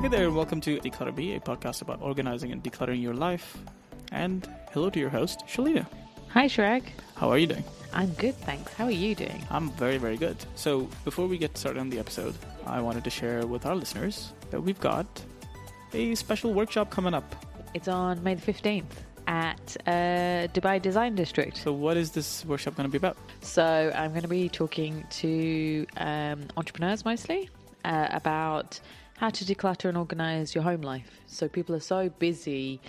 Hey there, and welcome to Declutter Me, a podcast about organizing and decluttering your life. And hello to your host, Shelina. Hi, Shrek. How are you doing? I'm good, thanks. How are you doing? I'm very, very good. So before we get started on the episode, I wanted to share with our listeners that we've got a special workshop coming up. It's on May the 15th at Dubai Design District. So what is this workshop going to be about? So I'm going to be talking to entrepreneurs mostly about how to declutter and organise your home life. So people are so busy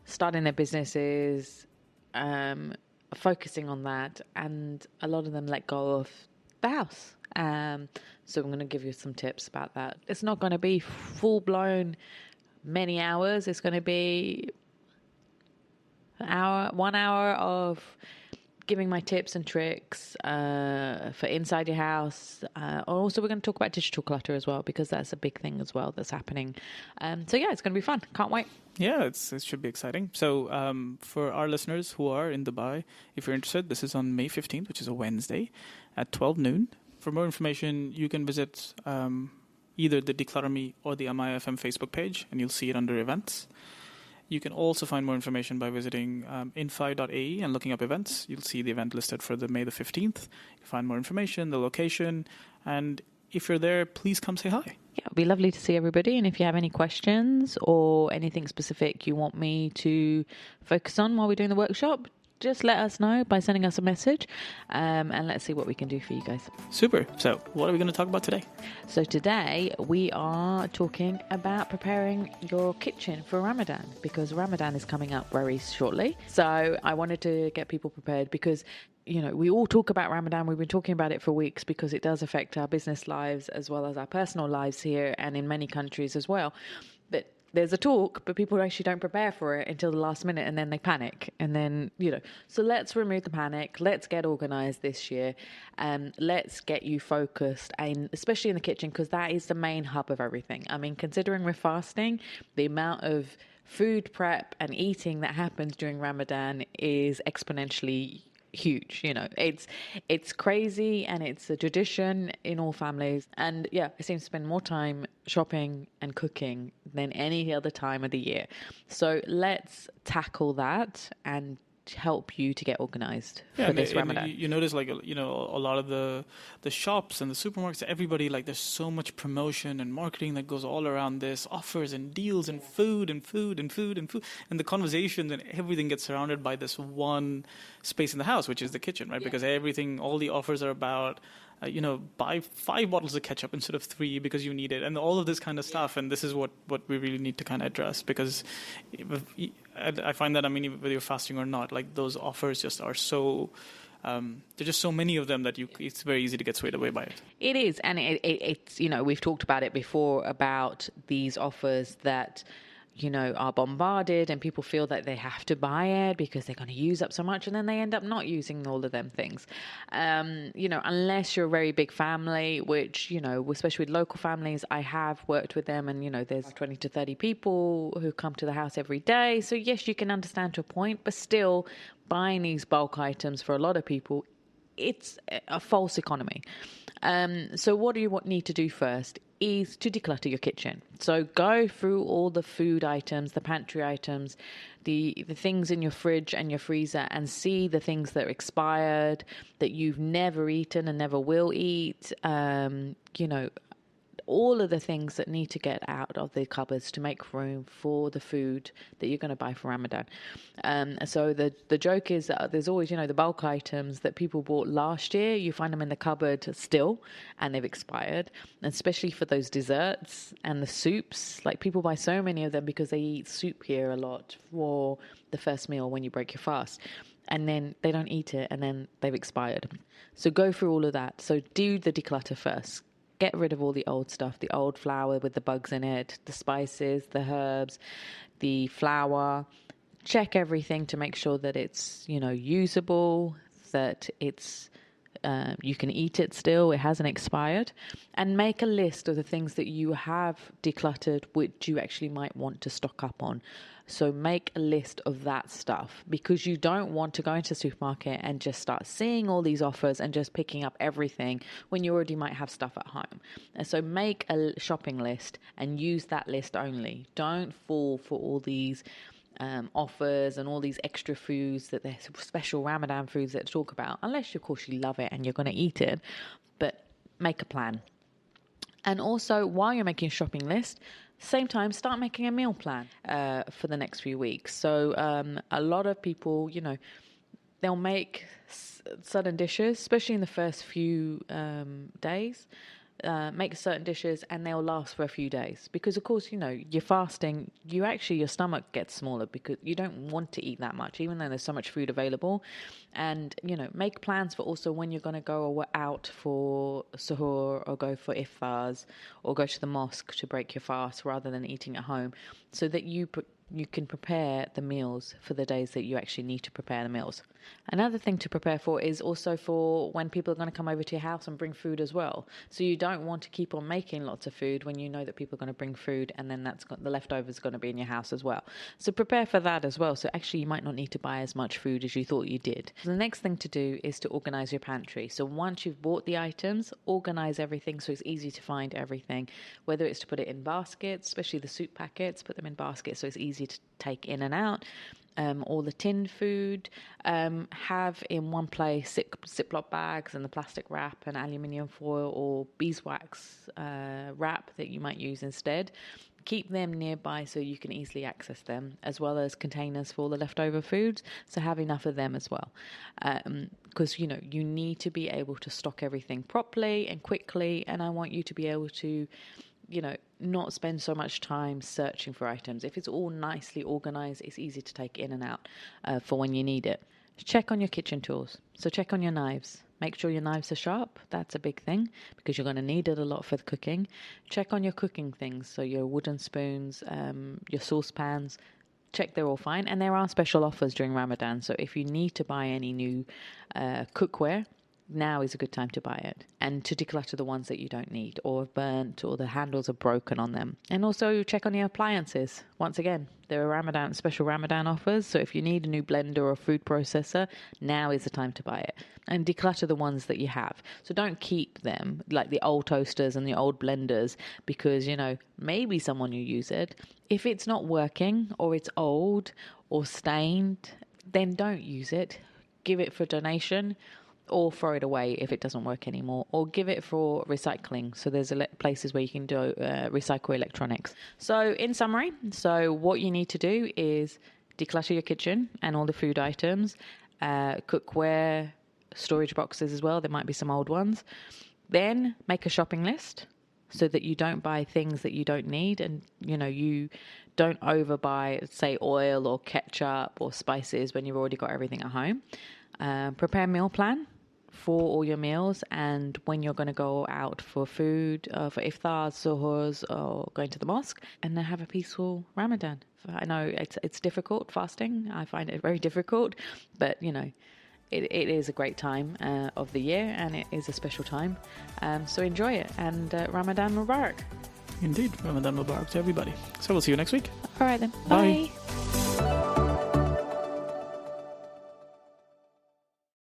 starting their businesses, focusing on that, and a lot of them let go of the house. So I'm going to give you some tips about that. It's not going to be full-blown many hours. It's going to be 1 hour of giving my tips and tricks for inside your house. Also, we're going to talk about digital clutter as well, because that's a big thing as well that's happening. So yeah, it's going to be fun. Can't wait. Yeah, it should be exciting. So for our listeners who are in Dubai, if you're interested, this is on May 15th, which is a Wednesday at 12 noon. For more information, you can visit either the Declutter Me or the MIFM Facebook page, and you'll see it under events. You can also find more information by visiting infi.ae and looking up events. You'll see the event listed for the May the 15th. You can find more information, the location, and if you're there, please come say hi. Yeah, it'd be lovely to see everybody. And if you have any questions or anything specific you want me to focus on while we're doing the workshop, just let us know by sending us a message, and let's see what we can do for you guys. Super. So what are we going to talk about today? So today we are talking about preparing your kitchen for Ramadan, because Ramadan is coming up very shortly. So I wanted to get people prepared because, you know, we all talk about Ramadan. We've been talking about it for weeks because it does affect our business lives as well as our personal lives here and in many countries as well. But there's a talk, but people actually don't prepare for it until the last minute, and then they panic. And then, you know, so let's remove the panic. Let's get organized this year. Let's get you focused, and especially in the kitchen, because that is the main hub of everything. I mean, considering we're fasting, the amount of food prep and eating that happens during Ramadan is exponentially huge. You know, it's crazy, and it's a tradition in all families. And yeah, I seem to spend more time shopping and cooking than any other time of the year. So let's tackle that and help you to get organized for this Ramadan. You notice, like, you know, a lot of the shops and the supermarkets, everybody, like, there's so much promotion and marketing that goes all around this, offers and deals and food, and the conversations and everything gets surrounded by this one space in the house, which is the kitchen, right? Yeah. Because all the offers are about buy 5 bottles of ketchup instead of 3 because you need it, and all of this kind of stuff. And this is what we really need to kind of address, because I find that, I mean, whether you're fasting or not, like, those offers just are so, there's just so many of them that it's very easy to get swayed away by it. It is, and it's, you know, we've talked about it before about these offers that, you know, are bombarded, and people feel that they have to buy it because they're going to use up so much, and then they end up not using all of them things. You know, unless you're a very big family, which, you know, especially with local families, I have worked with them, and, you know, there's 20 to 30 people who come to the house every day. So yes, you can understand to a point, but still buying these bulk items for a lot of people, it's a false economy. So what do you need to do first is to declutter your kitchen. So go through all the food items, the pantry items, the things in your fridge and your freezer, and see the things that are expired, that you've never eaten and never will eat. You know, all of the things that need to get out of the cupboards to make room for the food that you're going to buy for Ramadan. So the joke is that there's always, you know, the bulk items that people bought last year, you find them in the cupboard still, and they've expired. And especially for those desserts and the soups, like, people buy so many of them because they eat soup here a lot for the first meal when you break your fast. And then they don't eat it, and then they've expired. So go through all of that. So do the declutter first. Get rid of all the old stuff, the old flour with the bugs in it, the spices, the herbs, the flour. Check everything to make sure that it's, you know, usable, that it's you can eat it still, it hasn't expired. And make a list of the things that you have decluttered which you actually might want to stock up on. So make a list of that stuff, because you don't want to go into the supermarket and just start seeing all these offers and just picking up everything when you already might have stuff at home. And so make a shopping list and use that list only. Don't fall for all these offers and all these extra foods that they're special Ramadan foods that talk about, unless of course you love it and you're going to eat it. But make a plan. And also, while you're making a shopping list, same time, start making a meal plan for the next few weeks. So a lot of people, they'll make certain dishes, especially in the first few days. Make certain dishes and they'll last for a few days, because of course you're fasting, your stomach gets smaller because you don't want to eat that much, even though there's so much food available. And make plans for also when you're going to go out for suhoor or go for iftars or go to the mosque to break your fast rather than eating at home, so that you can prepare the meals for the days that you actually need to prepare the meals. Another thing to prepare for is also for when people are going to come over to your house and bring food as well. So you don't want to keep on making lots of food when you know that people are going to bring food, and then the leftovers are going to be in your house as well. So prepare for that as well. So actually you might not need to buy as much food as you thought you did. So the next thing to do is to organize your pantry. So once you've bought the items, organize everything so it's easy to find everything, whether it's to put it in baskets, especially the soup packets, put them in baskets so it's easy to take in and out. All the tinned food, have in one place Ziploc bags and the plastic wrap and aluminium foil or beeswax wrap that you might use instead. Keep them nearby so you can easily access them, as well as containers for all the leftover foods. So have enough of them as well, because you need to be able to stock everything properly and quickly, and I want you to be able to not spend so much time searching for items. If it's all nicely organized, it's easy to take in and out for when you need it. Check on your kitchen tools. So check on your knives. Make sure your knives are sharp. That's a big thing because you're going to need it a lot for the cooking. Check on your cooking things. So your wooden spoons, your saucepans. Check they're all fine. And there are special offers during Ramadan. So if you need to buy any new cookware, now is a good time to buy it, and to declutter the ones that you don't need or have burnt or the handles are broken on them. And also check on your appliances. Once again, there are special Ramadan offers, so if you need a new blender or food processor, now is the time to buy it. And declutter the ones that you have. So don't keep them, like the old toasters and the old blenders, because maybe someone will use it. If it's not working or it's old or stained, then don't use it. Give it for donation, or throw it away if it doesn't work anymore, or give it for recycling. So there's places where you can do recycle electronics. So in summary, what you need to do is declutter your kitchen and all the food items, cookware, storage boxes as well. There might be some old ones. Then make a shopping list so that you don't buy things that you don't need, and you don't overbuy, say, oil or ketchup or spices when you've already got everything at home. Prepare a meal plan for all your meals, and when you're going to go out for food, for iftars, suhoors, or going to the mosque, and then have a peaceful Ramadan. I know it's difficult fasting. I find it very difficult, but it is a great time of the year, and it is a special time. So enjoy it, and Ramadan Mubarak. Indeed, Ramadan Mubarak to everybody. So we'll see you next week. All right then. Bye. Bye.